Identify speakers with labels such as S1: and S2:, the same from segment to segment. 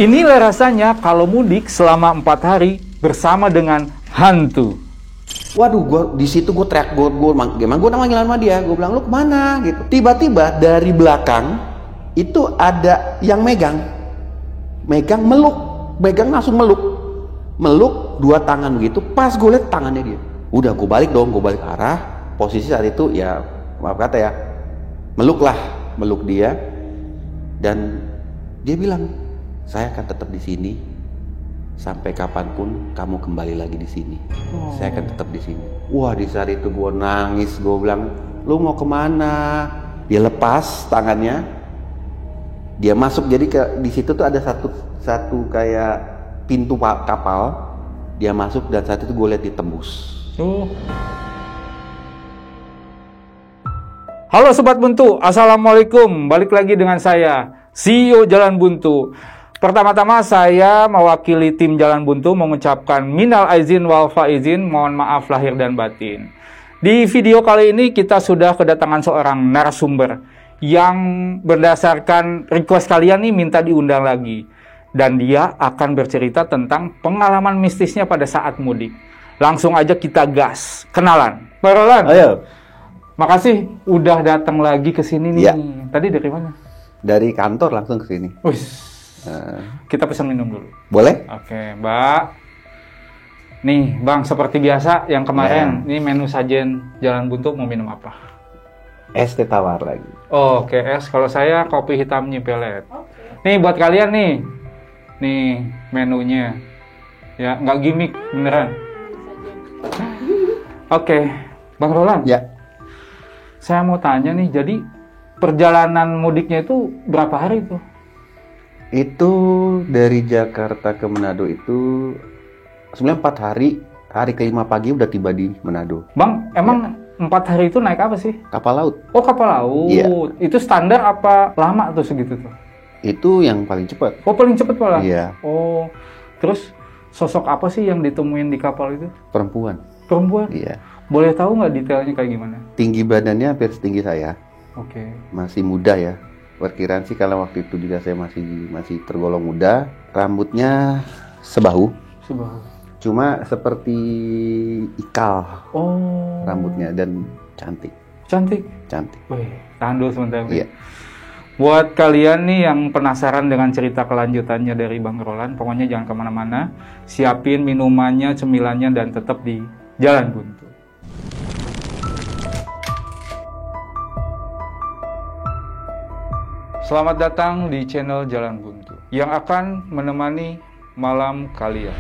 S1: Inilah rasanya kalau mudik selama 4 hari bersama dengan hantu.
S2: Waduh, di situ gue teriak, gue manggil sama dia, gue bilang lu kemana gitu. Tiba-tiba dari belakang itu ada yang megang langsung meluk 2 tangan begitu. Pas gue liat tangannya dia, udah gue balik arah. Posisi saat itu ya maaf kata ya, meluk dia, dan dia bilang, saya akan tetap di sini sampai kapanpun kamu kembali lagi di sini. Saya akan tetap di sini. Wah, di saat itu gue nangis, gue bilang, lu mau kemana? Dia lepas tangannya, dia masuk. Jadi di situ tuh ada satu kayak pintu kapal. Dia masuk dan saat itu gue lihat ditembus.
S1: Halo Sobat Buntu, Assalamualaikum. Balik lagi dengan saya, CEO Jalan Buntu. Pertama-tama saya mewakili tim Jalan Buntu mengucapkan minal aizin wal faizin, mohon maaf lahir dan batin. Di video kali ini kita sudah kedatangan seorang narasumber yang berdasarkan request kalian nih minta diundang lagi. Dan dia akan bercerita tentang pengalaman mistisnya pada saat mudik. Langsung aja kita gas, kenalan. Pak Roland.
S2: Ayo.
S1: Makasih udah datang lagi ke sini nih.
S2: Ya.
S1: Tadi dari mana?
S2: Dari kantor langsung ke sini.
S1: Kita pesan minum dulu.
S2: Boleh?
S1: Oke, Mbak. Nih, Bang, seperti biasa yang kemarin, ini menu sajen Jalan Buntu, mau minum apa?
S2: Es teh tawar lagi.
S1: Oh, oke, es. Kalau saya kopi hitam nyipelet. Nih buat kalian nih. Nih menunya. Ya, nggak gimmick, beneran. Oke, Bang Roland.
S2: Ya.
S1: Saya mau tanya nih, jadi perjalanan mudiknya itu berapa hari tuh?
S2: Itu dari Jakarta ke Manado itu sebenarnya 4 hari. Hari ke-5 pagi udah tiba di Manado.
S1: Bang, emang 4 hari itu naik apa sih?
S2: Kapal laut.
S1: Oh, kapal laut.
S2: Iya.
S1: Itu standar apa lama tuh segitu tuh?
S2: Itu yang paling cepat.
S1: Oh, paling cepet malah?
S2: Iya.
S1: Oh, terus sosok apa sih yang ditemuin di kapal itu?
S2: Perempuan.
S1: Perempuan?
S2: Iya.
S1: Boleh tahu nggak detailnya kayak gimana?
S2: Tinggi badannya hampir setinggi saya.
S1: Oke.
S2: Masih muda ya. Perkiraan sih kalau waktu itu juga saya masih tergolong muda. Rambutnya sebahu. Cuma seperti ikal.
S1: Oh.
S2: Rambutnya dan cantik.
S1: Cantik. Wih, tahan dulu sebentar.
S2: Iya.
S1: Buat kalian nih yang penasaran dengan cerita kelanjutannya dari Bang Roland, pokoknya jangan kemana-mana. Siapin minumannya, cemilannya, dan tetap di Jalan Buntu. Selamat datang di channel Jalan Buntu yang akan menemani malam kalian.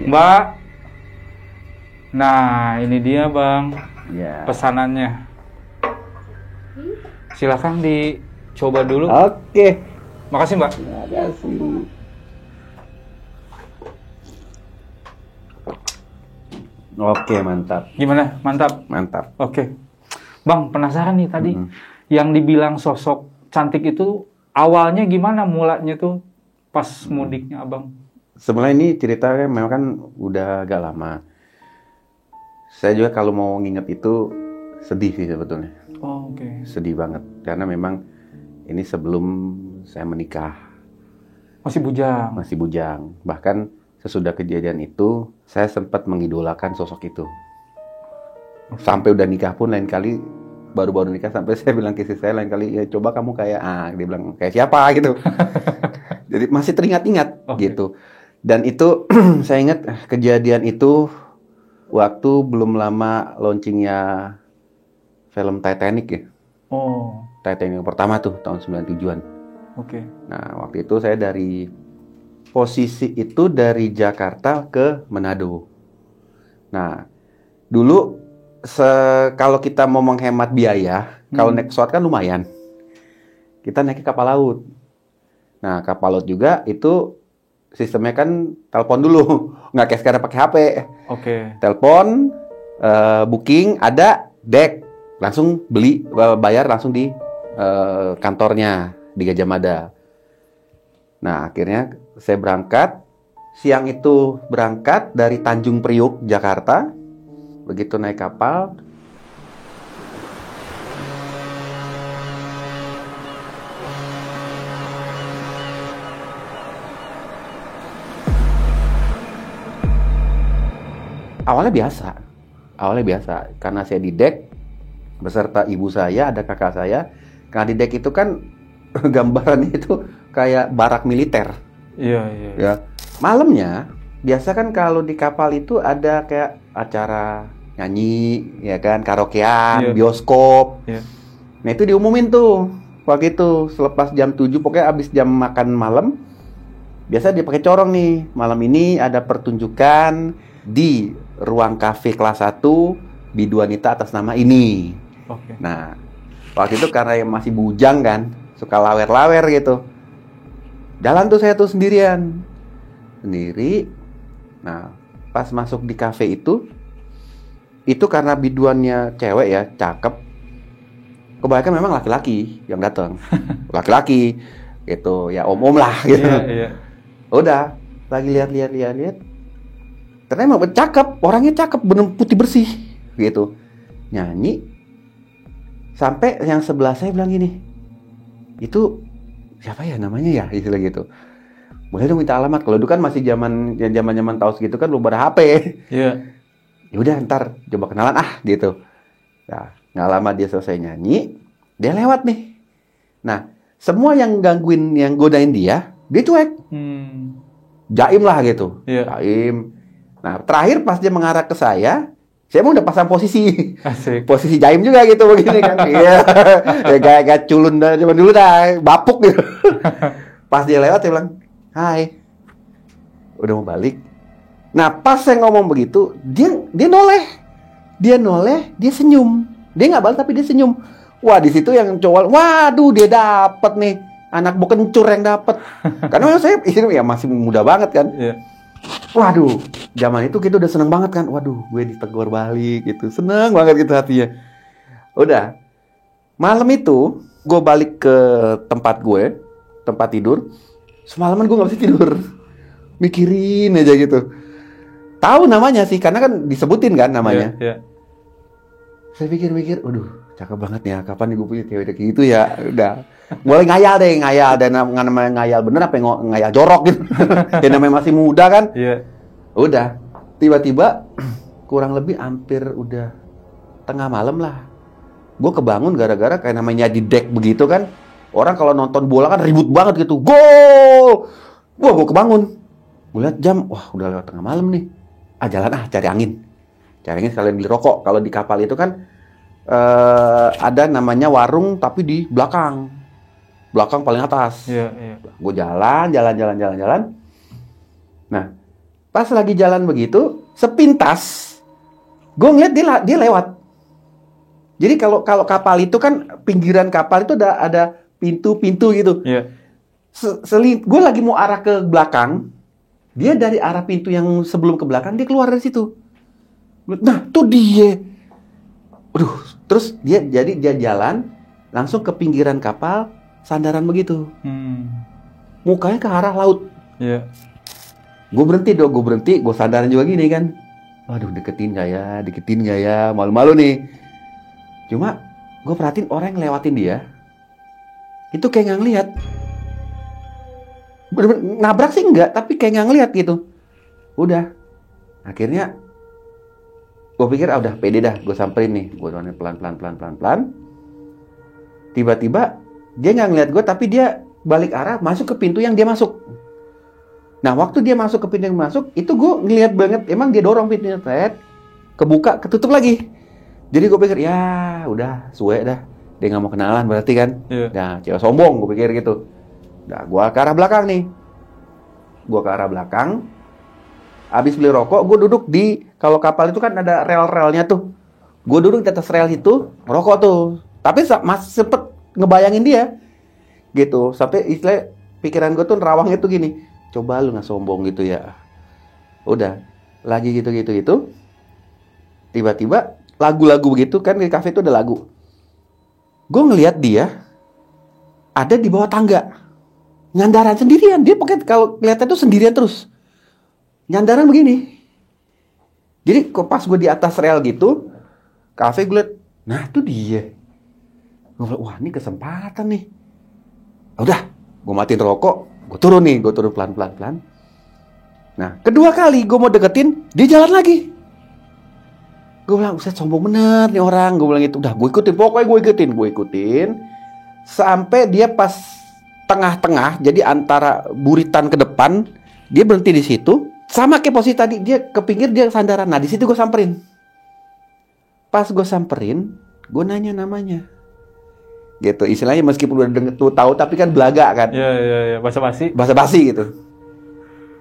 S1: Mbak, nah ini dia Bang,
S2: Ya.
S1: pesanannya. Silakan dicoba dulu.
S2: Oke.
S1: Makasih Mbak.
S2: Terima kasih. Oke, mantap.
S1: Gimana? Mantap?
S2: Mantap.
S1: Oke. Bang, penasaran nih tadi. Yang dibilang sosok cantik itu awalnya gimana mulanya tuh pas mudiknya Abang?
S2: Sebenarnya ini ceritanya memang kan udah agak lama. Saya juga kalau mau nginget itu sedih sih sebetulnya.
S1: Oh, oke.
S2: Sedih banget. Karena memang ini sebelum saya menikah.
S1: Masih bujang?
S2: Masih bujang. Bahkan sesudah kejadian itu, saya sempat mengidolakan sosok itu. Sampai udah nikah pun lain kali, baru-baru nikah sampai saya bilang ke istri saya lain kali, ya coba kamu kayak, dia bilang kayak siapa gitu. Jadi masih teringat-ingat gitu. Dan itu saya ingat kejadian itu waktu belum lama launchingnya film Titanic ya.
S1: Oh.
S2: Titanic yang pertama tuh tahun 97-an.
S1: Oke.
S2: Nah waktu itu saya dari posisi itu dari Jakarta ke Manado. Nah dulu kalau kita mau menghemat biaya, kalau naik pesawat kan lumayan. Kita naik ke kapal laut. Nah kapal laut juga itu sistemnya kan telepon dulu, nggak kayak sekarang pakai HP.
S1: Oke.
S2: Telepon, booking, ada deck, langsung beli, bayar langsung di kantornya di Gajah Mada. Nah, akhirnya saya berangkat. Siang itu berangkat dari Tanjung Priuk, Jakarta. Begitu naik kapal, awalnya biasa, karena saya di dek beserta ibu saya, ada kakak saya. Karena di dek itu kan gambarannya itu kayak barak militer.
S1: Iya.
S2: Ya. Malamnya biasa kan kalau di kapal itu ada kayak acara nyanyi, ya kan, karaokean, bioskop.
S1: Iya.
S2: Nah itu diumumin tuh waktu itu selepas jam 7, pokoknya abis jam makan malam. Biasa dia pakai corong nih, malam ini ada pertunjukan di ruang kafe kelas 1 biduanita atas nama ini.
S1: Oke.
S2: Nah, waktu itu karena yang masih bujang kan, suka lawer-lawer gitu. Jalan tuh saya tuh sendiri. Nah, pas masuk di kafe itu karena biduannya cewek ya, cakep. Kebanyakan memang laki-laki yang datang. Laki-laki gitu, ya om-om lah gitu.
S1: Iya.
S2: Udah, lagi lihat. Ternyata emang cakep, orangnya cakep, bener putih bersih gitu. Nyanyi. Sampai yang sebelah saya bilang gini, itu siapa ya namanya ya, istilah gitu. Boleh dong minta alamat. Kalau itu kan masih zaman tahun segitu kan belum ada HP.
S1: Iya.
S2: Ya udah ntar coba kenalan gitu. Nah, ngalamat dia selesai nyanyi, dia lewat nih. Nah, semua yang gangguin, yang godain dia cuek. Jaim lah gitu.
S1: Iya.
S2: Jaim. Nah, terakhir pas dia mengarah ke saya emang udah pasang posisi.
S1: Asik.
S2: Posisi jaim juga gitu begini kan. Iya. Ya kayak culun dah zaman dulu dah, bapuk gitu. Pas dia lewat dia bilang, "Hai." Udah mau balik. Nah, pas saya ngomong begitu, dia noleh. Dia senyum. Dia nggak balik tapi dia senyum. Wah, di situ yang cowok, waduh dia dapet nih. Anak bukencur yang dapet. Karena memang saya ya masih muda banget kan.
S1: Iya.
S2: Waduh, zaman itu kita udah seneng banget kan. Waduh, gue ditegur balik gitu. Seneng banget gitu hatinya. Udah. Malam itu, gue balik ke tempat tidur. Semalaman gue gak bisa tidur. Mikirin aja gitu. Tahu namanya sih, karena kan disebutin kan namanya.
S1: Iya.
S2: Saya pikir-pikir, waduh, cakep banget nih ya. Kapan nih gue punya cewek kayak gitu ya. Udah. Mulai ngayal. Dan namanya ngayal bener apa ngayal jorok gitu. Ya namanya masih muda kan.
S1: Iya.
S2: Udah. Tiba-tiba kurang lebih hampir udah tengah malam lah. Gue kebangun gara-gara kayak namanya di dek begitu kan. Orang kalau nonton bola kan ribut banget gitu. Gol! Wah, gue kebangun. Gue lihat jam, wah udah lewat tengah malam nih. Jalan cari angin. Cari angin sekalian beli rokok. Kalau di kapal itu kan ada namanya warung tapi di belakang paling atas.
S1: Iya.
S2: Gue jalan. Nah, pas lagi jalan begitu, sepintas gue ngeliat dia lewat. Jadi kalau kapal itu kan pinggiran kapal itu ada pintu-pintu gitu.
S1: Iya.
S2: Gue lagi mau arah ke belakang, dia dari arah pintu yang sebelum ke belakang dia keluar dari situ. Nah, tuh dia. Aduh, terus dia jalan langsung ke pinggiran kapal, sandaran begitu. Mukanya ke arah laut.
S1: Iya.
S2: Gue berhenti, gue sandaran juga gini kan. Waduh, deketin gak ya, malu-malu nih. Cuma gue perhatiin orang yang lewatin dia, itu kayak nggak ngeliat. Bener-bener nabrak sih enggak, tapi kayak nggak ngeliat gitu. Udah, akhirnya gue pikir udah pede dah, gue samperin nih, gue doain pelan. Tiba-tiba dia nggak ngeliat gue, tapi dia balik arah masuk ke pintu yang dia masuk. Nah, waktu dia masuk ke pintu yang masuk, itu gue ngeliat banget, emang dia dorong pintunya, kebuka, ketutup lagi. Jadi gue pikir, ya udah, suwe dah, dia nggak mau kenalan berarti kan.
S1: Iya.
S2: Nah, cewek sombong, gue pikir gitu. Nah, gue ke arah belakang nih. Habis beli rokok, gue duduk kalau kapal itu kan ada rel-relnya tuh. Gue duduk di atas rel itu, ngerokok tuh. Tapi masih sempet ngebayangin dia. Gitu, sampai istilah pikiran gue tuh nerawangnya tuh gini. Coba lu gak sombong gitu ya. Udah, lagi gitu. Tiba-tiba, lagu-lagu begitu kan di kafe itu ada lagu. Gue ngelihat dia, ada di bawah tangga. Nyandaran sendirian. Dia pakai kalau kelihatan tuh sendirian terus. Nyandaran begini. Jadi pas gue di atas rel gitu, kafe gue liat, nah tuh dia. Gue bilang, wah ini kesempatan nih. Udah, gue matiin rokok, gue turun pelan-pelan. Nah, kedua kali gue mau deketin, dia jalan lagi. Gue bilang, buset sombong bener nih orang. Gue bilang gitu, udah gue ikutin, pokoknya gue ikutin. Sampai dia pas tengah-tengah, jadi antara buritan ke depan, dia berhenti di situ. Sama kayak posisi tadi, dia ke pinggir, dia sandaran. Nah, di situ gue samperin. Pas gue samperin, gue nanya namanya. Gitu, istilahnya meskipun udah tahu, tapi kan belaga kan.
S1: Iya, basa-basi
S2: gitu.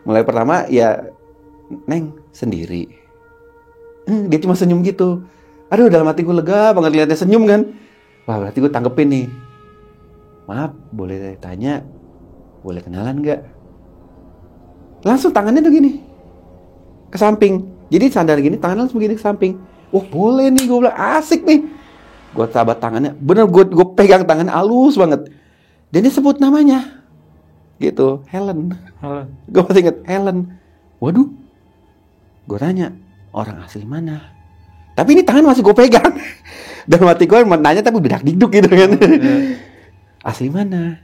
S2: Mulai pertama, ya, Neng, sendiri. Dia cuma senyum gitu. Aduh, dalam hati gue lega banget liatnya senyum kan. Wah, berarti gue tanggepin nih. Maaf, boleh tanya, boleh kenalan gak? Langsung tangannya tuh gini, ke samping. Jadi sandar gini, tangannya langsung begini ke samping. Wah boleh nih, gue bilang asik nih. Gue sahabat tangannya, bener gue pegang tangannya halus banget. Dan dia sebut namanya, gitu, Helen. Gue masih inget, Helen. Waduh, gue tanya, orang asli mana? Tapi ini tangan masih gue pegang. Dan mati gue nanya tapi bedak diduk gitu kan. Asli mana?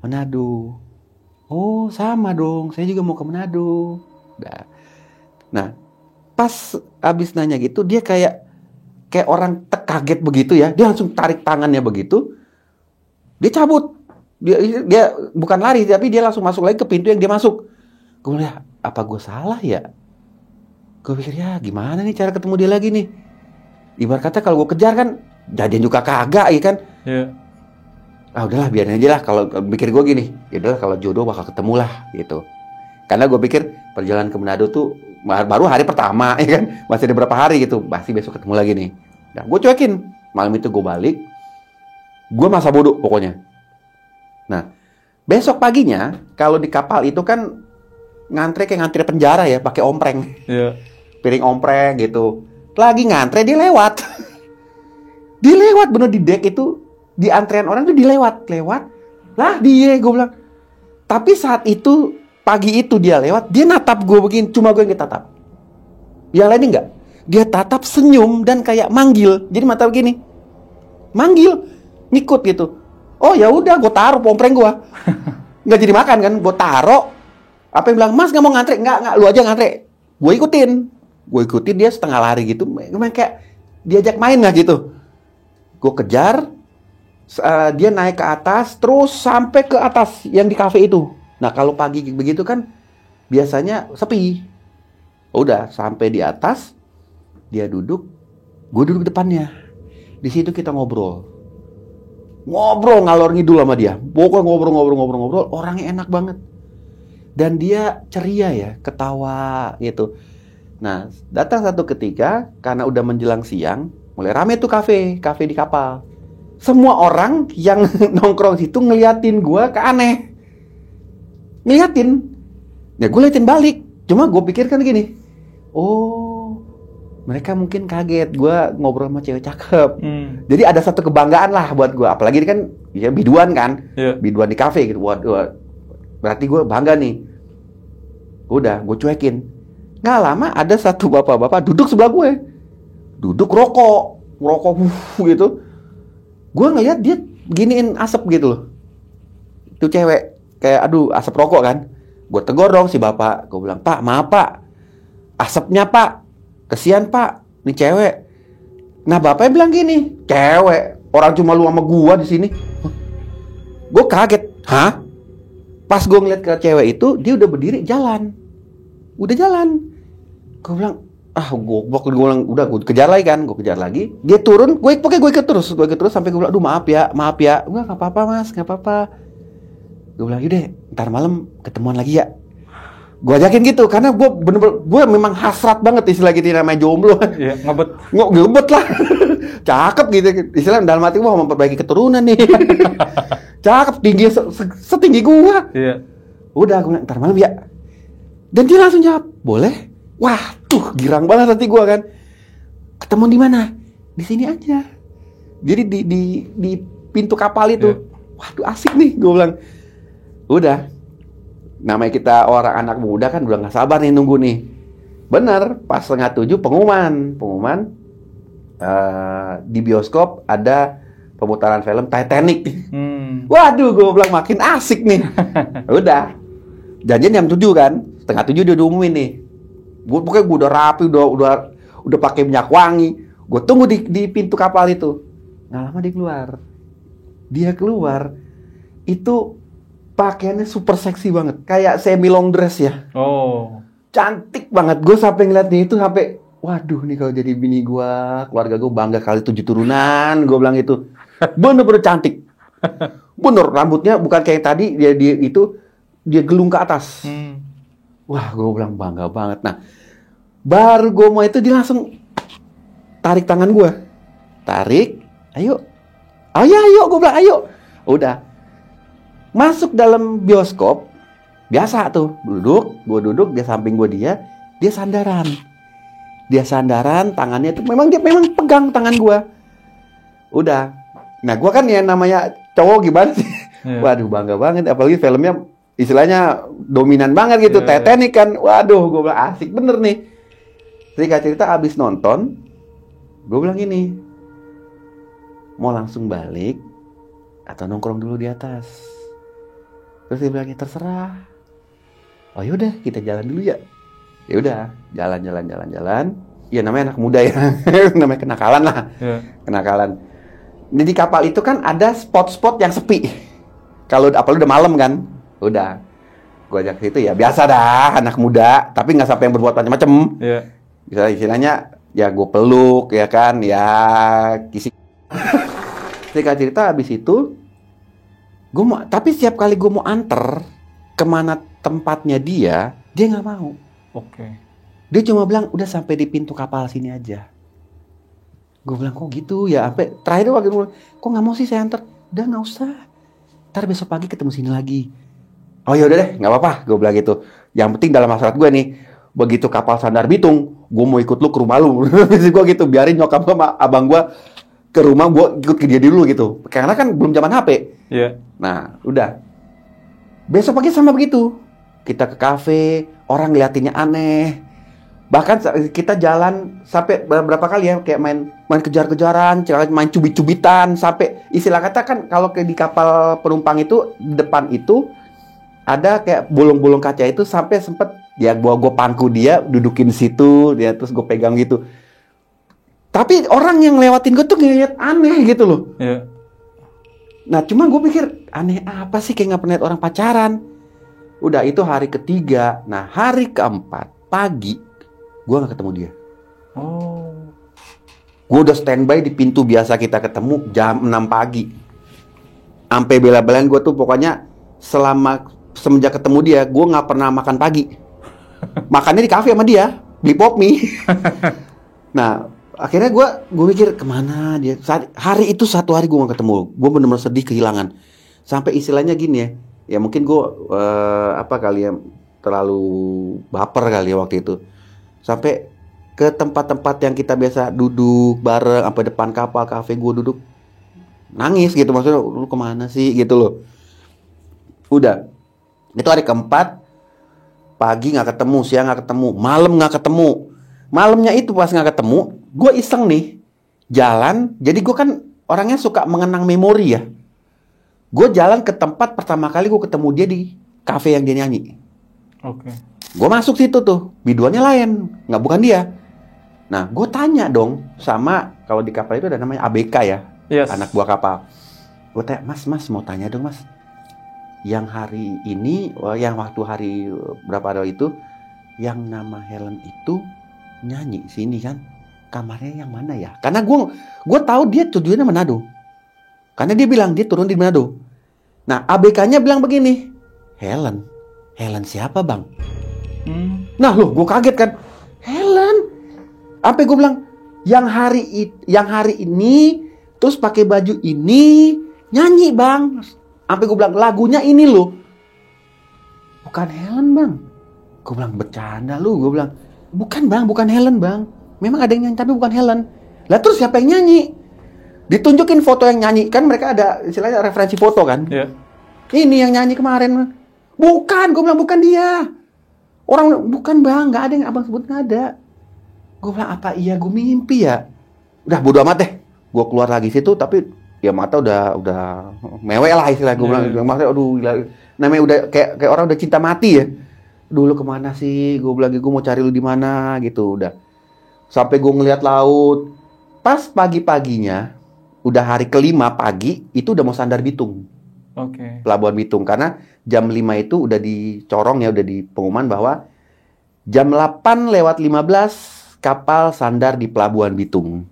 S2: Manado. Oh sama dong, saya juga mau ke Manado. Nah, pas abis nanya gitu, dia kayak orang kaget begitu ya. Dia langsung tarik tangannya begitu. Dia cabut. Dia bukan lari, tapi dia langsung masuk lagi ke pintu yang dia masuk. Gue bilang, apa gue salah ya? Gue pikir ya gimana nih cara ketemu dia lagi nih. Ibarat kata kalau gue kejar kan, jadian juga kagak ya kan.
S1: Iya.
S2: Ah udahlah biarin aja lah, kalau pikir gue gini, ya udahlah kalau jodoh bakal ketemu lah gitu. Karena gue pikir perjalanan ke Manado tuh baru hari pertama ya kan, masih ada berapa hari gitu, pasti besok ketemu lagi nih. Nah gue cuekin, malam itu gue balik, gue masa bodoh pokoknya. Nah besok paginya kalau di kapal itu kan ngantre kayak ngantri penjara ya, pakai ompreng, piring ompreng gitu. Lagi ngantre dia lewat, dia lewat bener di deck itu. Di antrean orang tuh lewat lah dia, gue bilang. Tapi saat itu pagi itu dia lewat, dia natap gue begini, cuma gue yang tatap. Yang lain enggak, dia tatap senyum dan kayak manggil, jadi mata begini, manggil, ngikut gitu. Oh ya udah, gue taruh pompreng gue, nggak jadi makan kan, gue taruh. Apa yang bilang, Mas nggak mau ngantre? Nggak, lu aja ngantre. Gue ikutin dia setengah lari gitu, kayak diajak main lah gitu. Gue kejar. Dia naik ke atas terus sampai ke atas yang di kafe itu. Nah kalau pagi begitu kan biasanya sepi. Udah sampai di atas, dia duduk, gue duduk depannya. Di situ kita ngobrol ngalor ngidul sama dia. Pokoknya ngobrol. Orangnya enak banget. Dan dia ceria ya, ketawa gitu. Nah datang satu ketika karena udah menjelang siang, mulai rame tuh kafe di kapal. Semua orang yang nongkrong situ ngeliatin gue aneh. Ngeliatin. Ya gue liatin balik. Cuma gue pikir kan gini. Oh, mereka mungkin kaget gue ngobrol sama cewek cakep. Jadi ada satu kebanggaan lah buat gue. Apalagi ini kan ya biduan kan. Biduan di kafe gitu. Waduh, berarti gue bangga nih. Udah, gue cuekin. Nggak lama ada satu bapak-bapak duduk sebelah gue. Duduk rokok gitu. Gue ngeliat dia giniin asap gitu loh. Itu cewek kayak aduh asap rokok kan. Gue tegur dong si bapak. Gue bilang, Pak maaf Pak, asapnya Pak, kesian Pak, ini cewek. Nah bapaknya bilang gini, cewek, orang cuma lu sama gue di sini. Gue kaget, hah? Pas gue ngeliat ke cewek itu, dia udah berdiri jalan. Udah jalan. Gue bilang, gue bilang, udah gue kejar lagi. Dia turun, gue ikut terus sampai gue bilang, aduh maaf ya. Gue nggak apa-apa Mas, nggak apa-apa. Gue bilang, yaudah, ntar malam ketemuan lagi ya. Gue ajakin gitu, karena gue bener-bener, gue memang hasrat banget istilah gitu namanya jomblo.
S1: Iya,
S2: ngebet lah. Cakep gitu, istilah dalam hati gue mau memperbaiki keturunan nih. Cakep, tinggi setinggi gue.
S1: Iya.
S2: Udah, gue bilang, ntar malam ya. Dan dia langsung jawab, boleh. Wah, tuh girang banget hati gue kan. Ketemu di mana? Di sini aja. Jadi di pintu kapal itu. waduh asik nih, gue bilang. Udah, namanya kita orang anak muda kan udah nggak sabar nih nunggu nih. Bener, pas 6:30 pengumuman di bioskop ada pemutaran film Titanic. Waduh, gue bilang makin asik nih. Udah, janjian jam 7 kan, 6:30 dia diumumin nih. Pokoknya gue udah rapi, udah pakai minyak wangi. Gue tunggu di pintu kapal itu. Nggak lama dia keluar. Dia keluar, itu pakaiannya super seksi banget, kayak semi long dress ya.
S1: Oh,
S2: Cantik banget. Gue sampai ngeliat dia itu sampai, waduh nih kalau jadi bini gue, keluarga gue bangga kali 7 turunan. Gue bilang itu bener-bener cantik. Bener, rambutnya bukan kayak tadi dia gelung ke atas. Wah, gue bilang bangga banget. Nah, baru gue mau itu dia langsung tarik tangan gue. Tarik, ayo, gue bilang ayo. Udah, masuk dalam bioskop. Biasa tuh, gue duduk, dia samping dia sandaran. Dia sandaran, tangannya tuh memang pegang tangan gue. Udah, nah gue kan ya namanya cowok gimana sih? Yeah. Waduh, bangga banget, apalagi filmnya istilahnya dominan banget gitu, Titanic kan. Waduh, gue bilang asik bener nih. Singkat cerita abis nonton, gue bilang gini, mau langsung balik atau nongkrong dulu di atas? Terus dia bilangnya terserah. Oh yaudah, kita jalan dulu ya. Ya udah, jalan. Ya namanya anak muda ya, namanya kenakalan lah. Yeah. Kenakalan. Di kapal itu kan ada spot-spot yang sepi. Kalau apalagi udah malam kan, udah. Gue ajak situ ya biasa dah, anak muda, tapi nggak sampai yang berbuat macam-macam. Yeah. Istilahnya ya gue peluk ya kan, ya kisi. Singkat cerita habis itu, tapi setiap kali gue mau anter kemana tempatnya dia nggak mau.
S1: Oke.
S2: Dia cuma bilang udah sampai di pintu kapal sini aja. Gue bilang kok gitu ya, sampai terakhir waktu itu kok nggak mau sih saya anter. Udah nggak usah, ntar besok pagi ketemu sini lagi. Oh ya udah deh, nggak apa-apa, gue bilang gitu. Yang penting dalam masyarakat gue nih, begitu kapal sandar Bitung, gue mau ikut lu ke rumah lu. Gue gitu, biarin nyokap sama abang gue ke rumah, gue ikut ke dia dulu gitu. Karena kan belum zaman HP.
S1: Iya.
S2: Nah, udah. Besok pagi sama begitu. Kita ke kafe, orang ngeliatinnya aneh. Bahkan kita jalan sampai beberapa kali ya, kayak main kejar-kejaran, main cubit-cubitan, sampai istilah kata kan kalau di kapal penumpang itu depan itu ada kayak bolong-bolong kaca itu, sampai sempet ya gue pangku dia, dudukin situ, dia terus gue pegang gitu. Tapi orang yang lewatin gue tuh ngeliat aneh gitu loh.
S1: Yeah.
S2: Nah cuma gue pikir aneh apa sih, kayak nggak pernah lihat orang pacaran. Udah itu hari ketiga. Nah hari keempat pagi gue nggak ketemu dia.
S1: Oh.
S2: Gue udah standby di pintu biasa kita ketemu jam 6 pagi. Sampai bela-belain gue tuh pokoknya semenjak ketemu dia gue nggak pernah makan pagi. Makannya di kafe sama dia, beli pop mie. Nah akhirnya gue mikir kemana dia. Hari itu satu hari gue gak ketemu. Gue bener-bener sedih, kehilangan. Sampai istilahnya gini ya mungkin gue terlalu baper kali ya waktu itu. Sampai ke tempat-tempat yang kita biasa duduk bareng, sampai depan kapal kafe gue duduk nangis gitu, maksudnya lu kemana sih gitu loh. Udah itu hari keempat, pagi gak ketemu, siang gak ketemu, malam gak ketemu. Malamnya itu pas gak ketemu, gue iseng nih jalan. Jadi gue kan orangnya suka mengenang memori ya. Gue jalan ke tempat pertama kali gue ketemu dia di kafe yang dia nyanyi.
S1: Oke.
S2: Gue masuk situ tuh, biduannya lain, nggak bukan dia. Nah gue tanya dong sama, kalau di kapal itu ada namanya ABK ya. Yes. Anak buah kapal. Gue tanya, mas mau tanya dong mas, yang hari ini, yang waktu hari berapa hari itu, yang nama Helen itu nyanyi sini kan, kamarnya yang mana ya? Karena gue tahu dia tujuannya Manado. Karena dia bilang dia turun di Manado. Nah ABK-nya bilang begini, Helen siapa bang? Nah loh, gue kaget kan, Helen. Sampai gue bilang yang hari ini terus pakai baju ini nyanyi bang. Sampai gue bilang lagunya ini loh, bukan Helen bang. Gue bilang bercanda lu, gue bilang bukan bang, bukan Helen bang. Memang ada yang nyanyi tapi bukan Helen. Lah terus siapa yang nyanyi? Ditunjukin foto yang nyanyi, kan mereka ada istilahnya referensi foto kan.
S1: Iya.
S2: Ini yang nyanyi kemarin. Bukan, gue bilang bukan dia. Orang bukan bang, nggak ada yang abang sebut, nggak ada. Gue bilang apa iya gue mimpi ya. Udah bodo amat deh. Gue keluar lagi situ, tapi ya mata udah mewek lah istilah gue bilang. Maksudnya aduh gila. Namanya udah kayak orang udah cinta mati ya. Dulu kemana sih? Gue bilang gue mau cari lu di mana gitu. Udah sampai gue ngeliat laut. Pas pagi-paginya, udah hari kelima pagi, itu udah mau sandar Bitung.
S1: Oke.
S2: Pelabuhan Bitung. Karena jam 5 itu udah dicorong ya, udah di pengumuman bahwa jam 8:15 kapal sandar di Pelabuhan Bitung.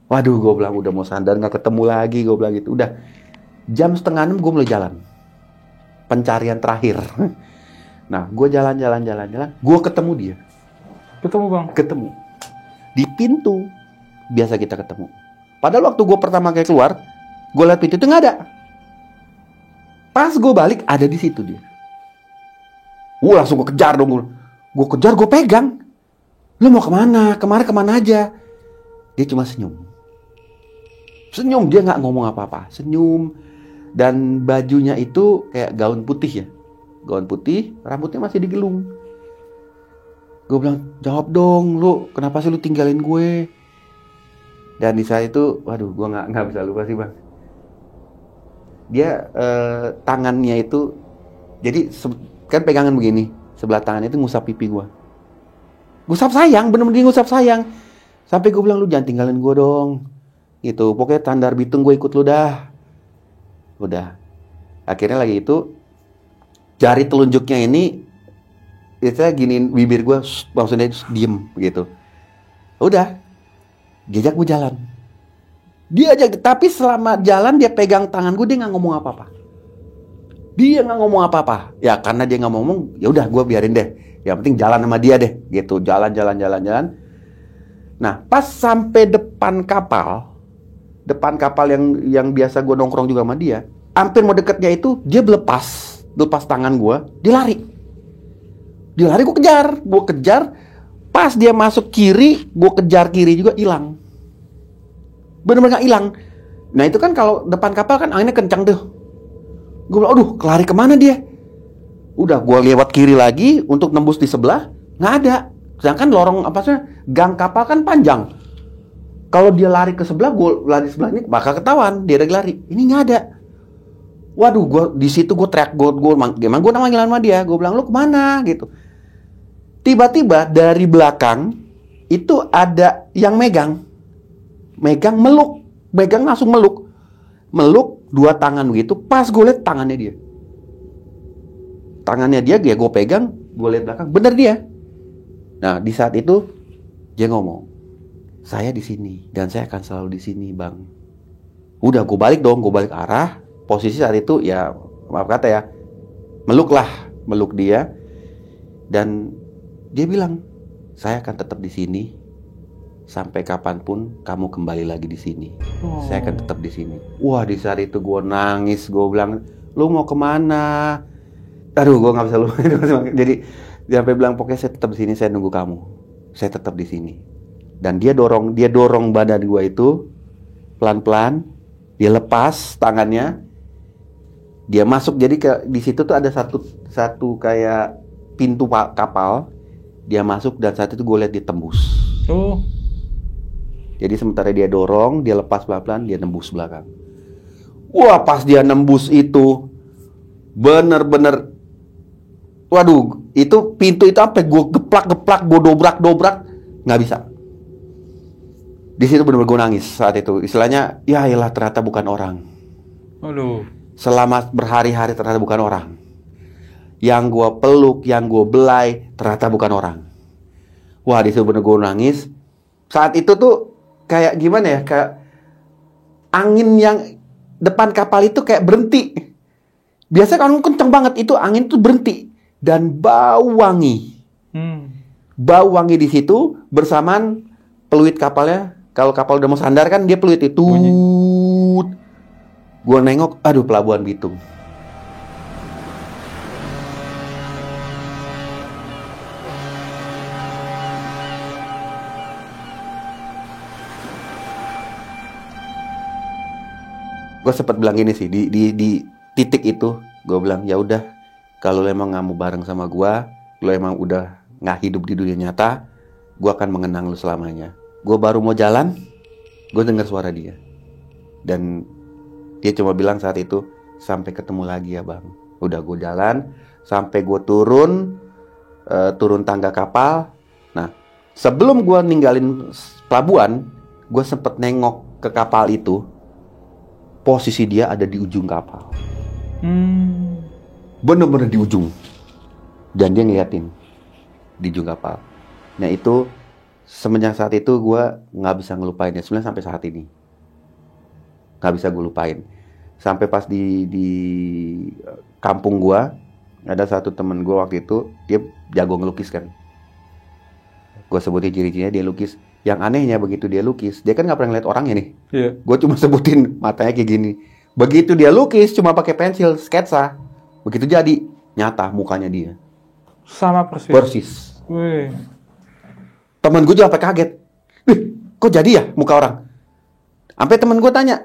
S2: Waduh, gue bilang udah mau sandar, nggak ketemu lagi, gue bilang gitu. Udah jam 5:30 gue mulai jalan. Pencarian terakhir. Nah, gue jalan, gue ketemu dia.
S1: Ketemu bang?
S2: Ketemu. Di pintu. Biasa kita ketemu. Padahal waktu gue pertama kali keluar, gue liat pintu itu nggak ada. Pas gue balik, ada di situ dia. Langsung gue kejar dong. Gue kejar, gue pegang. Lu mau kemana? Kemana aja? Dia cuma senyum. Senyum, dia nggak ngomong apa-apa. Senyum. Dan bajunya itu kayak gaun putih ya. Gaun putih, rambutnya masih digelung. Gue bilang, jawab dong, lu kenapa sih lu tinggalin gue? Dan di saat itu, waduh, gue nggak bisa lupa sih bang. Dia tangannya itu, jadi kan pegangan begini, sebelah tangan itu ngusap pipi gue. Ngusap sayang, bener-bener ngusap sayang. Sampai gue bilang, lu jangan tinggalin gue dong. Gitu, pokoknya Sandar Bitung gue ikut lu dah. Udah. Akhirnya lagi itu, jari telunjuknya ini, saya giniin bibir gue, maksudnya diem gitu. Udah, diajak gue jalan. Dia aja, tapi selama jalan dia pegang tangan gue, dia nggak ngomong apa-apa. Dia nggak ngomong apa-apa. Ya karena dia nggak ngomong, ya udah gue biarin deh. Yang penting jalan sama dia deh, gitu. Jalan. Nah, pas sampai depan kapal yang biasa gue nongkrong juga sama dia, hampir mau deketnya itu dia lepas tangan gue, dia lari, gue kejar. Pas dia masuk kiri, gue kejar kiri juga, hilang. Bener-bener gak hilang. Nah itu kan kalau depan kapal kan anginnya kencang tuh. Gue bilang, aduh, lari kemana dia? Udah, gue lewat kiri lagi untuk nembus di sebelah, nggak ada. Sedangkan lorong gang kapal kan panjang. Kalau dia lari ke sebelah, gue lari sebelah ini bakal ketahuan dia lagi lari. Ini nggak ada. Waduh, gue di situ gue teriak, gue manggil sama dia. Gue bilang, lu kemana? Gitu. Tiba-tiba dari belakang itu ada yang megang langsung meluk dua tangan begitu. Pas gue liat tangannya dia ya gue pegang, gue liat belakang, bener dia. Nah di saat itu dia ngomong, saya di sini dan saya akan selalu di sini bang. Udah, gue balik arah. Posisi saat itu ya maaf kata ya, meluk dia. Dan dia bilang, saya akan tetap di sini sampai kapanpun kamu kembali lagi di sini. Saya akan tetap di sini. Wah, di saat itu gue nangis. Gue bilang, lu mau kemana? Aduh, gue nggak bisa lupa. Jadi dia sampai bilang, pokoknya saya tetap di sini. Saya nunggu kamu. Saya tetap di sini. Dan dia dorong badan gue itu pelan-pelan. Dia lepas tangannya. Dia masuk. Jadi di situ tuh ada satu kayak pintu kapal. Dia masuk dan saat itu gue lihat dia tembus. Jadi sementara dia dorong, dia lepas pelan-pelan, dia nembus belakang. Wah, pas dia nembus itu, bener-bener, waduh, itu pintu itu sampai gue geplak, gue dobrak, nggak bisa. Di situ bener-bener gue nangis saat itu. Istilahnya, ya elah ternyata bukan orang.
S1: Aduh.
S2: Selama berhari-hari ternyata bukan orang. Yang gue peluk, yang gue belai, ternyata bukan orang. Wah, di situ bener gue nangis. Saat itu tuh kayak gimana ya, kayak angin yang depan kapal itu kayak berhenti. Biasanya kalau kenceng banget itu angin tuh berhenti. Dan bau wangi. Bau wangi di situ bersamaan peluit kapalnya. Kalau kapal udah mau sandar kan dia peluit itu. Gue nengok, aduh, Pelabuhan Bitung. gue sempat bilang gini sih di titik itu, gue bilang ya udah, kalau lo emang nggak mau bareng sama gue, lo emang udah nggak hidup di dunia nyata, gue akan mengenang lo selamanya. Gue baru mau jalan, gue dengar suara dia, dan dia cuma bilang saat itu, sampai ketemu lagi ya bang. Udah gue jalan sampai gue turun tangga kapal. Nah, sebelum gue ninggalin pelabuhan, gue sempet nengok ke kapal itu. Posisi dia ada di ujung kapal. Bener-bener di ujung. Dan dia ngeliatin di ujung kapal. Nah itu, semenjak saat itu gue gak bisa ngelupainnya. Sebenarnya sampai saat ini gak bisa gue lupain. Sampai pas di kampung gue, ada satu temen gue waktu itu, dia jago ngelukis kan. Gue sebutin ciri-cirinya, dia lukis. Yang anehnya begitu dia lukis, dia kan gak pernah ngeliat orangnya nih.
S1: Iya.
S2: Gue cuma sebutin matanya kayak gini. Begitu dia lukis, cuma pakai pensil, sketsa. Begitu jadi, nyata mukanya dia.
S1: Sama persis.
S2: Persis.
S1: Wih.
S2: Temen gue juga sampai kaget. Wih, kok jadi ya muka orang? Sampai temen gue tanya,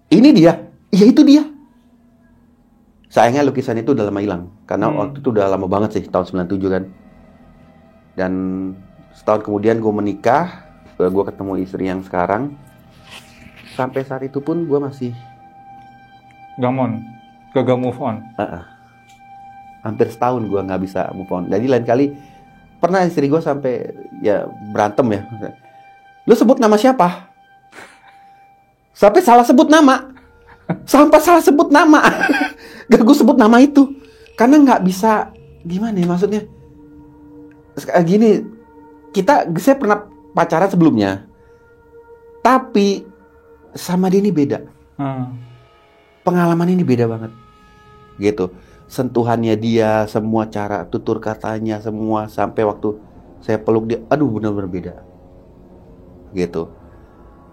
S2: ini dia? Iya itu dia. Sayangnya lukisan itu udah lama hilang. Karena waktu itu udah lama banget sih, tahun 97 kan. Dan setahun kemudian gue menikah, gue ketemu istri yang sekarang. Sampai saat itu pun gue masih
S1: gagal move on.
S2: Hampir setahun gue gak bisa move on. Jadi lain kali pernah istri gue sampai ya berantem ya. Lu sebut nama siapa? Sampai salah sebut nama. Gak gue sebut nama itu. Karena gak bisa, gimana ya maksudnya. Gini, saya pernah pacaran sebelumnya. Tapi sama dia ini beda. Pengalaman ini beda banget. Gitu. Sentuhannya dia, semua cara tutur katanya, semua sampai waktu saya peluk dia, aduh benar-benar beda. Gitu.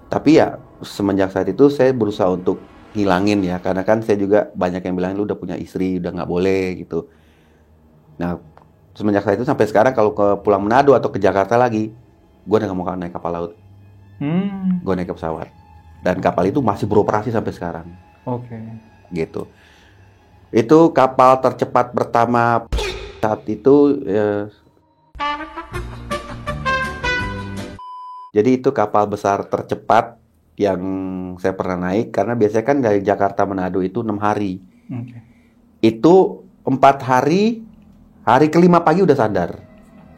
S2: Tapi ya semenjak saat itu saya berusaha untuk ngilangin ya, karena kan saya juga banyak yang bilang lu udah punya istri, udah nggak boleh gitu. Nah semenjak saat itu sampai sekarang kalau ke pulang Manado atau ke Jakarta lagi, gue udah nggak mau naik kapal laut. Gue naik ke pesawat, dan kapal itu masih beroperasi sampai sekarang.
S1: Oke.
S2: Gitu. Itu kapal tercepat pertama saat itu. Jadi itu kapal besar tercepat yang saya pernah naik, karena biasanya kan dari Jakarta Manado itu 6 hari. Itu 4 hari, hari kelima pagi udah sandar.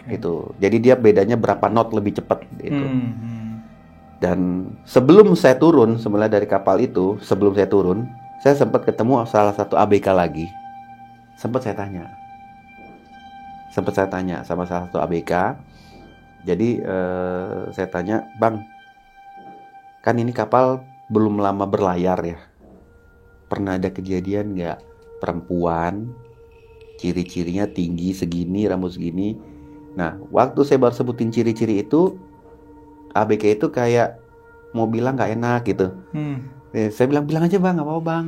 S2: Gitu. Jadi dia bedanya berapa knot lebih cepat gitu. Dan sebelum saya turun, sebenarnya dari kapal itu, sebelum saya turun, saya sempat ketemu salah satu ABK lagi. Sempat saya tanya sama salah satu ABK. Jadi saya tanya, "Bang, kan ini kapal belum lama berlayar ya. Pernah ada kejadian nggak perempuan, ciri-cirinya tinggi segini, rambut segini?" Nah, waktu saya baru sebutin ciri-ciri itu, ABK itu kayak mau bilang nggak enak gitu. Saya bilang aja bang, nggak apa-apa bang.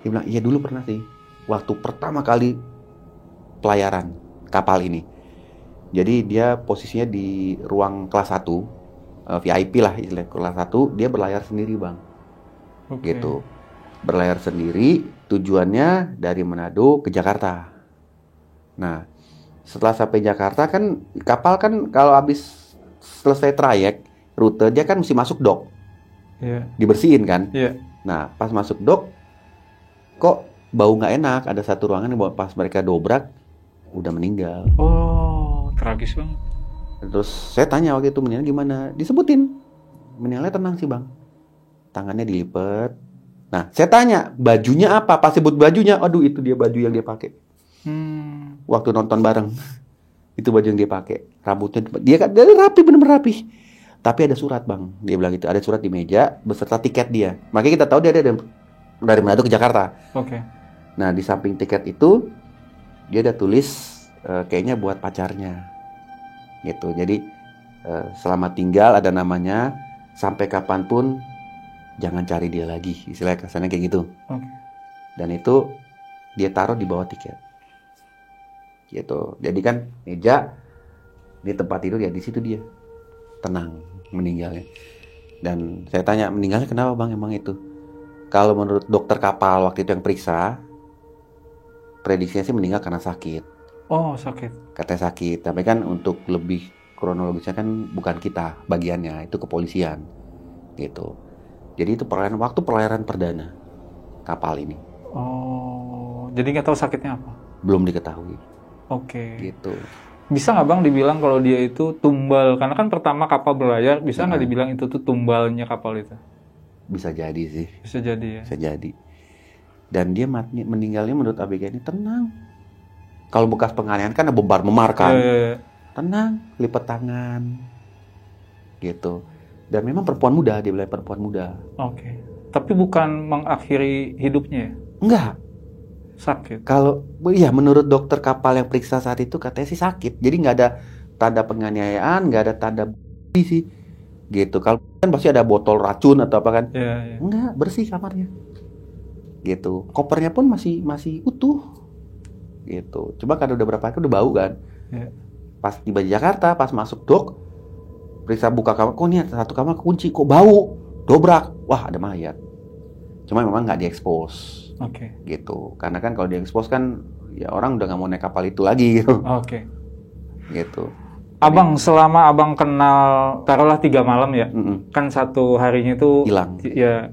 S2: Dia bilang, iya dulu pernah sih. Waktu pertama kali pelayaran kapal ini. Jadi dia posisinya di ruang kelas 1, VIP lah istilah kelas 1, dia berlayar sendiri bang. Gitu. Berlayar sendiri, tujuannya dari Manado ke Jakarta. Nah, setelah sampai Jakarta kan, kapal kan kalau habis selesai trayek, rute, dia kan mesti masuk dock. Dibersihin kan. Nah pas masuk dock, kok bau nggak enak. Ada satu ruangan yang pas mereka dobrak udah meninggal.
S1: Oh, tragis banget.
S2: Terus saya tanya waktu itu, meninggal gimana? Disebutin, meninggalnya tenang sih bang, tangannya dilipet. Nah saya tanya, bajunya apa? Pas sebut bajunya, aduh itu dia baju yang dia pakai waktu nonton bareng. Itu baju yang dia pakai, rambutnya dia rapi, bener-bener rapi. Tapi ada surat bang, dia bilang gitu, ada surat di meja beserta tiket dia. Makanya kita tahu dia ada dari Manado ke Jakarta. Nah di samping tiket itu dia ada tulis kayaknya buat pacarnya, gitu. Jadi selamat tinggal, ada namanya, sampai kapanpun jangan cari dia lagi, istilahnya kasarnya kayak gitu. Dan itu dia taruh di bawah tiket, gitu. Jadi kan meja di tempat tidur ya, di situ dia tenang meninggalnya. Dan saya tanya, meninggalnya kenapa bang emang itu? Kalau menurut dokter kapal waktu itu yang periksa, prediksinya sih meninggal karena sakit.
S1: Oh, sakit.
S2: Katanya sakit, tapi kan untuk lebih kronologisnya kan bukan kita bagiannya, itu kepolisian gitu. Jadi itu pelayaran perdana kapal ini.
S1: Oh, jadi nggak tahu sakitnya apa?
S2: Belum diketahui.
S1: Oke.
S2: Gitu.
S1: Bisa nggak Bang dibilang kalau dia itu tumbal? Karena kan pertama kapal berlayar, bisa nggak dibilang itu tuh tumbalnya kapal itu?
S2: Bisa jadi sih.
S1: Bisa jadi ya.
S2: Bisa jadi. Dan dia meninggalnya menurut ABG ini tenang. Kalau bekas penganiayaan kan memar kan.
S1: Ya.
S2: Tenang, lipat tangan. Gitu. Dan memang perempuan muda, dia bilang perempuan muda.
S1: Oke. Tapi bukan mengakhiri hidupnya ya?
S2: Enggak.
S1: Sakit.
S2: Kalau ya menurut dokter kapal yang periksa saat itu katanya sih sakit. Jadi nggak ada tanda penganiayaan, nggak ada tanda sih. Gitu. Kalau kan pasti ada botol racun atau apa kan?
S1: Iya.
S2: Enggak, bersih kamarnya. Gitu. Kopernya pun masih utuh. Gitu. Coba kan udah berapa hari udah bau kan?
S1: Ya.
S2: Pas tiba di Jakarta, pas masuk dok, periksa buka kamar, kok nih satu kamar kunci, kok bau, dobrak, wah ada mayat. Cuma memang nggak diekspos.
S1: Oke.
S2: Gitu. Karena kan kalau diekspos kan, ya orang udah nggak mau naik kapal itu lagi gitu.
S1: Oke.
S2: Gitu.
S1: Abang, selama abang kenal, taruhlah 3 malam ya, kan satu harinya itu
S2: hilang.
S1: Ya,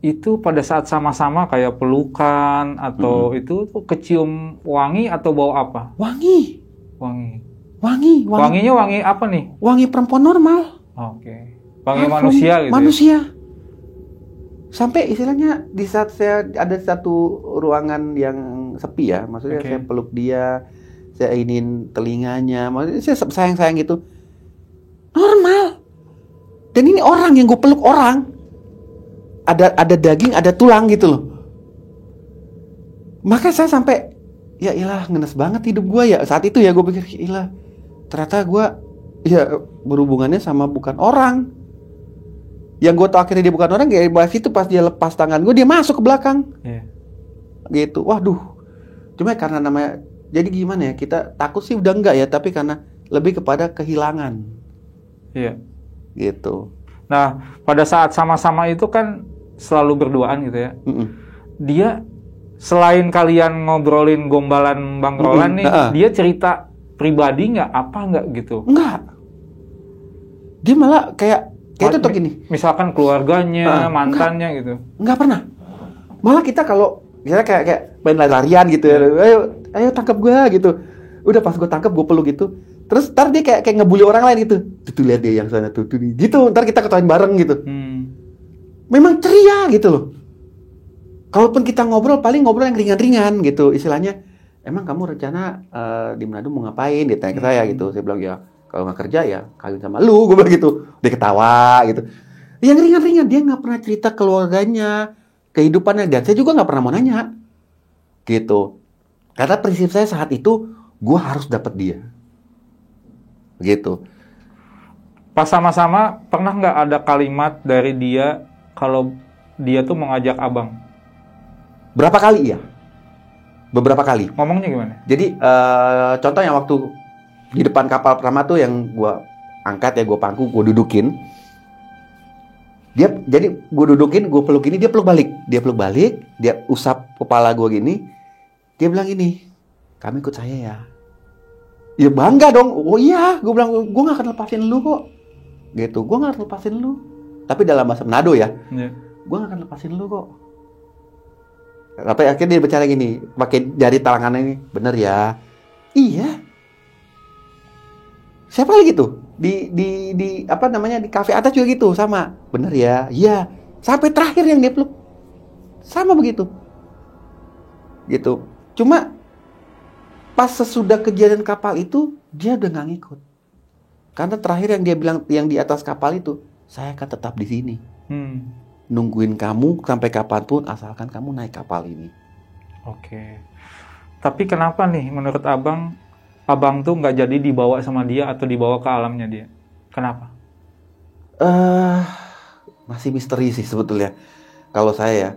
S1: itu pada saat sama-sama kayak pelukan atau itu tuh kecium wangi atau bau apa?
S2: Wangi.
S1: Wanginya wangi apa nih?
S2: Wangi perempuan normal.
S1: Oke. Wangi manusia gitu.
S2: Manusia. Ya? Sampai istilahnya di saat saya ada satu ruangan yang sepi ya, maksudnya saya peluk dia, saya ingin telinganya, maksudnya saya sayang-sayang gitu. Normal. Dan ini orang yang gue peluk orang. Ada daging, ada tulang gitu loh. Maka saya sampai, ya ilah ngenes banget hidup gue ya. Saat itu ya gue pikir, ilah ternyata gue ya berhubungannya sama bukan orang. Yang gue tau akhirnya dia bukan orang, kayak bahas itu pas dia lepas tangan gue, dia masuk ke belakang. Gitu, waduh. Cuma karena namanya, jadi gimana ya, kita takut sih udah enggak ya, tapi karena lebih kepada kehilangan.
S1: Iya.
S2: Gitu.
S1: Nah, pada saat sama-sama itu kan selalu berduaan gitu ya. Dia selain kalian ngobrolin gombalan Bang Roland nih, dia cerita pribadi nggak apa nggak gitu?
S2: Enggak. Dia malah kayak itu tuh gini.
S1: Misalkan keluarganya, mantannya gitu.
S2: Enggak pernah. Malah kita kalau misalnya kayak main lari-larian gitu ya. Ayo tangkap gua gitu. Udah pas gua tangkap gua peluk gitu. Terus ntar dia kayak ngebully orang lain gitu. Tuh lihat dia yang sana tuh gitu. Ntar kita ketawain bareng gitu. Memang ceria gitu loh. Kalaupun kita ngobrol, paling ngobrol yang ringan-ringan gitu. Istilahnya, emang kamu rencana di Manado mau ngapain? Dia tanya ke saya gitu. Saya bilang, ya kalau nggak kerja ya kawin sama lu. Gue bilang gitu. Dia ketawa gitu. Yang ringan-ringan. Dia nggak pernah cerita keluarganya, kehidupannya. Dan saya juga nggak pernah mau nanya. Gitu. Karena prinsip saya saat itu, gue harus dapat dia. Gitu.
S1: Pas sama-sama, pernah nggak ada kalimat dari dia kalau dia tuh mau ngajak abang?
S2: Berapa kali ya? Beberapa kali.
S1: Ngomongnya gimana?
S2: Jadi contohnya waktu di depan kapal pertama tuh yang gue angkat ya, gue pangku, gue dudukin. Jadi gue dudukin, gue peluk ini, dia peluk balik. Dia usap kepala gue gini. Dia bilang gini, kamu ikut saya ya. Ya bangga dong. Oh iya, gue bilang, gue gak akan lepasin lu kok. Gitu, gue gak akan lepasin lu. Tapi dalam bahasa Manado ya, gue gak akan lepasin lu kok. Sampai akhirnya dia bicara gini, pakai jari tangannya ini, bener ya? Iya. Siapa lagi tuh? Di apa namanya, di kafe atas juga gitu, sama. Bener ya? Iya. Sampai terakhir yang dia peluk, sama begitu. Gitu. Cuma pas sesudah kejadian kapal itu, dia udah nggak ngikut. Karena terakhir yang dia bilang, yang di atas kapal itu, saya akan tetap di sini. Nungguin kamu sampai kapanpun, asalkan kamu naik kapal ini.
S1: Oke. Tapi kenapa nih menurut abang tuh nggak jadi dibawa sama dia atau dibawa ke alamnya dia? Kenapa?
S2: Masih misteri sih sebetulnya. Kalau saya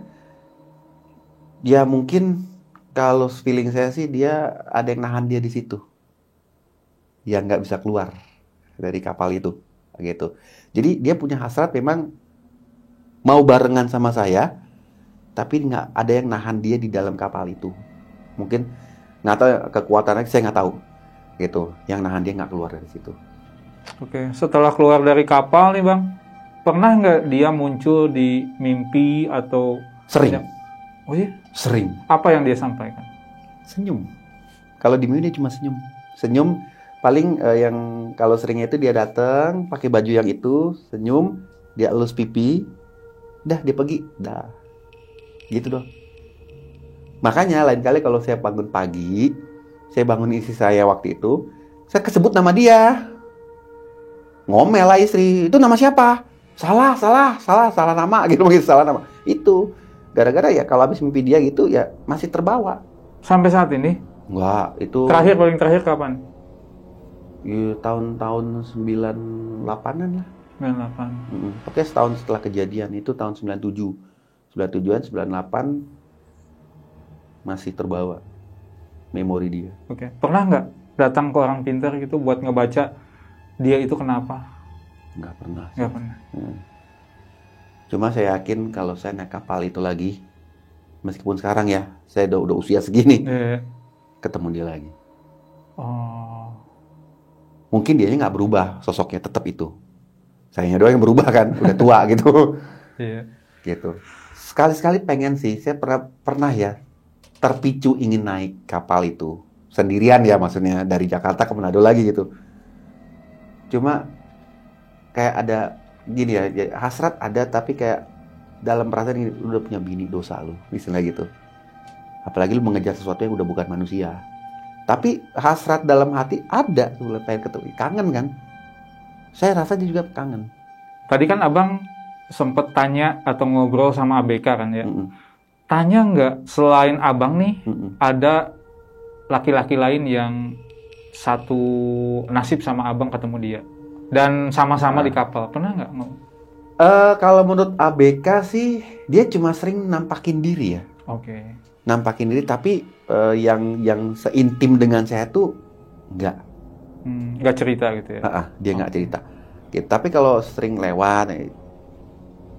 S2: ya mungkin kalau feeling saya sih dia ada yang nahan dia di situ, yang nggak bisa keluar dari kapal itu, gitu. Jadi dia punya hasrat memang mau barengan sama saya, tapi nggak ada yang nahan dia di dalam kapal itu. Mungkin nggak tahu kekuatannya, saya nggak tahu gitu. Yang nahan dia nggak keluar dari situ.
S1: Oke, setelah keluar dari kapal nih Bang, pernah nggak dia muncul di mimpi atau
S2: Sering.
S1: Oh iya?
S2: Sering.
S1: Apa yang dia sampaikan?
S2: Senyum. Kalau di mimpi dia cuma senyum. Senyum paling yang kalau seringnya itu dia datang pakai baju yang itu, senyum, dia elus pipi, dah dia pergi, dah. Gitu doang. Makanya lain kali kalau saya bangun pagi, saya bangun istri saya waktu itu, saya kesebut nama dia. Ngomel lah istri, itu nama siapa? Salah nama gitu, mungkin salah nama. Itu gara-gara ya kalau habis mimpi dia gitu ya masih terbawa.
S1: Sampai saat ini?
S2: Enggak, itu
S1: Paling terakhir kapan?
S2: ya, tahun-tahun 98-an lah.
S1: 98.
S2: Oke, setahun setelah kejadian itu tahun 97. 97-an, 98 masih terbawa memori dia.
S1: Oke. Pernah nggak datang ke orang pintar gitu buat ngebaca dia itu kenapa?
S2: Nggak pernah.
S1: Nggak pernah.
S2: Cuma saya yakin kalau saya naik kapal itu lagi, meskipun sekarang ya, saya udah usia segini, ketemu dia lagi.
S1: Oh.
S2: Mungkin dianya nggak berubah, sosoknya tetap itu. Sayanya doang yang berubah kan, udah tua gitu.
S1: Iya.
S2: Gitu. Sekali-sekali pengen sih, saya pernah ya terpicu ingin naik kapal itu sendirian ya, maksudnya dari Jakarta ke Manado lagi gitu. Cuma kayak ada gini ya, hasrat ada tapi kayak dalam perasaan gini, lu udah punya bini, dosa lu, misalnya gitu. Apalagi lu mengejar sesuatu yang udah bukan manusia. Tapi hasrat dalam hati ada, pengen ketemu, kangen kan? Saya rasa dia juga kangen.
S1: Tadi kan abang sempet tanya atau ngobrol sama ABK kan ya? Tanya nggak selain abang nih, ada laki-laki lain yang satu nasib sama abang ketemu dia? Dan sama-sama di kapal, pernah nggak?
S2: Kalau menurut ABK sih, dia cuma sering nampakin diri ya.
S1: Oke.
S2: Nampakin diri, tapi yang seintim dengan saya tuh nggak.
S1: Nggak cerita gitu ya?
S2: Dia nggak cerita. Gitu. Tapi kalau sering lewat,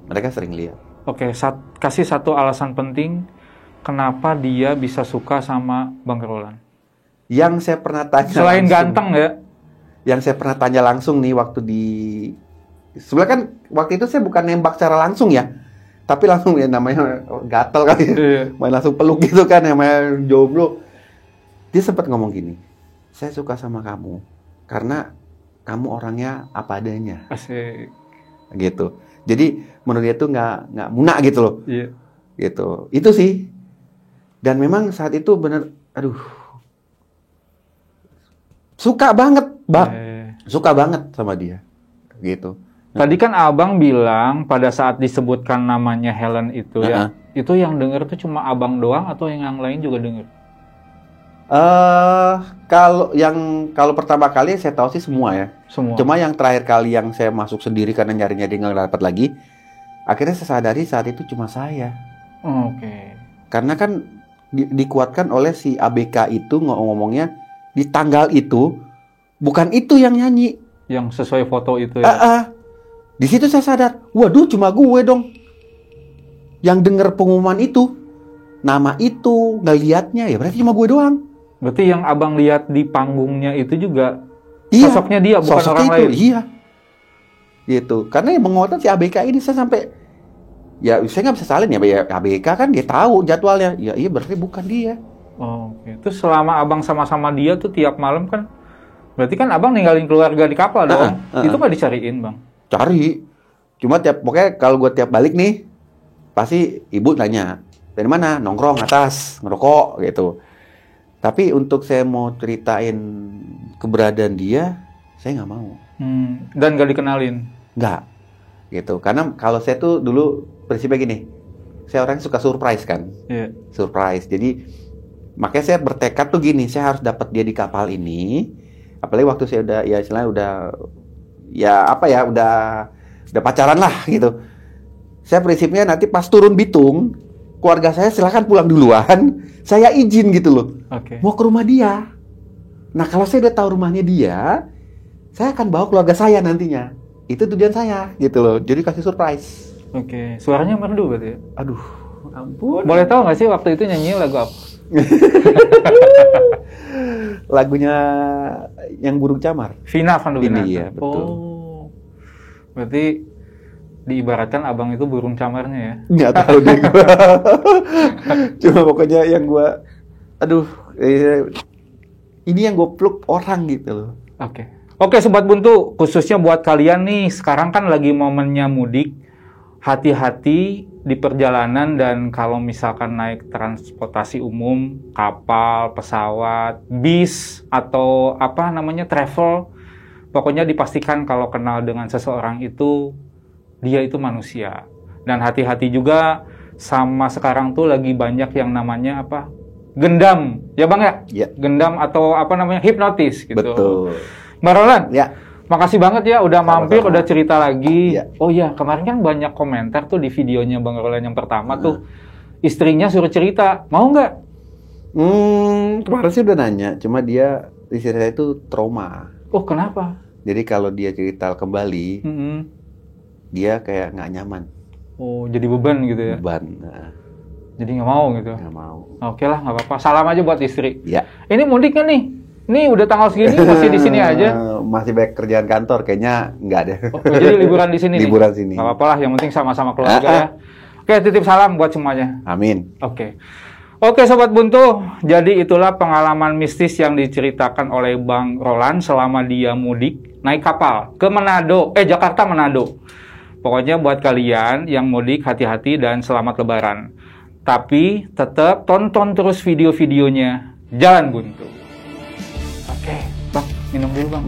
S2: mereka sering lihat.
S1: Oke, kasih satu alasan penting kenapa dia bisa suka sama Bang Roland.
S2: Yang saya pernah tanya
S1: selain
S2: langsung,
S1: ganteng ya?
S2: Yang saya pernah tanya langsung nih waktu sebenarnya kan waktu itu saya bukan nembak secara langsung ya, tapi langsung ya namanya gatel kali, main langsung peluk gitu kan, namanya jomblo. Dia sempat ngomong gini, saya suka sama kamu karena kamu orangnya apa adanya.
S1: Asik.
S2: Gitu. Jadi menurut dia tuh nggak munak gitu loh.
S1: Iya.
S2: Gitu. Itu sih. Dan memang saat itu bener, aduh, suka banget, suka banget sama dia. Gitu.
S1: Tadi kan abang bilang pada saat disebutkan namanya Helen itu ya, itu yang denger tuh cuma abang doang atau yang lain juga denger?
S2: Kalau pertama kali saya tahu sih semua ya.
S1: Semua.
S2: Cuma yang terakhir kali yang saya masuk sendiri karena nyari-nyari nggak dapat lagi, akhirnya saya sadari saat itu cuma saya.
S1: Oke.
S2: Karena kan dikuatkan oleh si ABK itu ngomongnya di tanggal itu bukan itu yang nyanyi.
S1: Yang sesuai foto itu ya.
S2: Di situ saya sadar, waduh cuma gue dong yang denger pengumuman itu, nama itu, ngeliatnya ya berarti cuma gue doang.
S1: Berarti yang abang lihat di panggungnya itu juga sosoknya dia, bukan
S2: sosoknya
S1: orang
S2: itu,
S1: lain.
S2: Iya. Gitu. Karena yang menguatkan si ABK ini saya sampai ya saya nggak bisa salin ya, ABK kan dia tahu jadwalnya. Ya iya berarti bukan dia.
S1: Oke. Terus selama abang sama-sama dia tuh tiap malam kan, berarti kan abang ninggalin keluarga di kapal dong. Itu nggak dicariin bang?
S2: Cari. Cuma pokoknya kalau gue tiap balik nih, pasti ibu nanya, dari mana? Nongkrong atas, ngerokok gitu. Tapi untuk saya mau ceritain keberadaan dia, saya nggak mau.
S1: Dan nggak dikenalin?
S2: Nggak. Gitu. Karena kalau saya tuh dulu prinsipnya gini, saya orang suka surprise kan.
S1: Iya.
S2: Surprise. Jadi makanya saya bertekad tuh gini, saya harus dapat dia di kapal ini. Apalagi waktu saya udah ya istilahnya udah pacaran lah gitu. Saya prinsipnya nanti pas turun Bitung, keluarga saya silakan pulang duluan, saya izin gitu loh.
S1: Oke.
S2: Mau ke rumah dia. Nah kalau saya udah tahu rumahnya dia, saya akan bawa keluarga saya nantinya. Itu tujuan saya gitu loh. Jadi kasih surprise.
S1: Oke. Suaranya merdu berarti ya?
S2: Aduh, Ampun.
S1: Boleh tahu nggak sih waktu itu nyanyi lagu apa?
S2: Lagunya yang Burung Camar.
S1: Vina Panduwinata.
S2: Iya, betul.
S1: Oh, berarti diibaratkan abang itu burung camarnya ya?
S2: Nggak tahu deh gua. Cuma pokoknya yang gua, aduh, ini yang gue peluk orang gitu loh.
S1: Oke, Sobat Buntu, khususnya buat kalian nih, sekarang kan lagi momennya mudik, hati-hati di perjalanan dan kalau misalkan naik transportasi umum, kapal, pesawat, bis, atau apa namanya, travel, pokoknya dipastikan kalau kenal dengan seseorang itu, dia itu manusia. Dan hati-hati juga sama sekarang tuh lagi banyak yang namanya apa? Gendam. Ya Bang ya?
S2: Ya.
S1: Gendam atau apa namanya? Hipnotis gitu.
S2: Betul.
S1: Bang Roland?
S2: Ya.
S1: Makasih banget ya udah
S2: Sama-sama.
S1: mampir, udah cerita lagi.
S2: Ya.
S1: Oh iya, kemarin kan banyak komentar tuh di videonya Bang Roland yang pertama tuh. Istrinya suruh cerita. Mau nggak?
S2: Kemarin sih udah nanya, cuma istri saya itu trauma.
S1: Oh, kenapa?
S2: Jadi kalau dia cerita kembali,
S1: Mm-mm.
S2: dia kayak nggak nyaman,
S1: Oh, jadi beban gitu ya?
S2: beban. Nah,
S1: Jadi nggak mau gitu?
S2: nggak mau.
S1: Oke lah, nggak apa-apa. Salam aja buat istri.
S2: Ya.
S1: Ini mudik kan nih? Nih udah tanggal segini masih di sini aja.
S2: Masih banyak kerjaan kantor, kayaknya nggak deh.
S1: Oh, jadi liburan di sini nih?
S2: Liburan sini.
S1: Nggak apa-apa lah, yang penting sama-sama keluarga ya. Oke, titip salam buat semuanya.
S2: Amin.
S1: Oke, Sobat Buntu. Jadi itulah pengalaman mistis yang diceritakan oleh Bang Roland selama dia mudik naik kapal ke Manado, Jakarta Manado. Pokoknya buat kalian yang mudik hati-hati dan selamat lebaran. Tapi tetap tonton terus video-videonya Jalan Buntu. Oke, Bang, minum dulu Bang.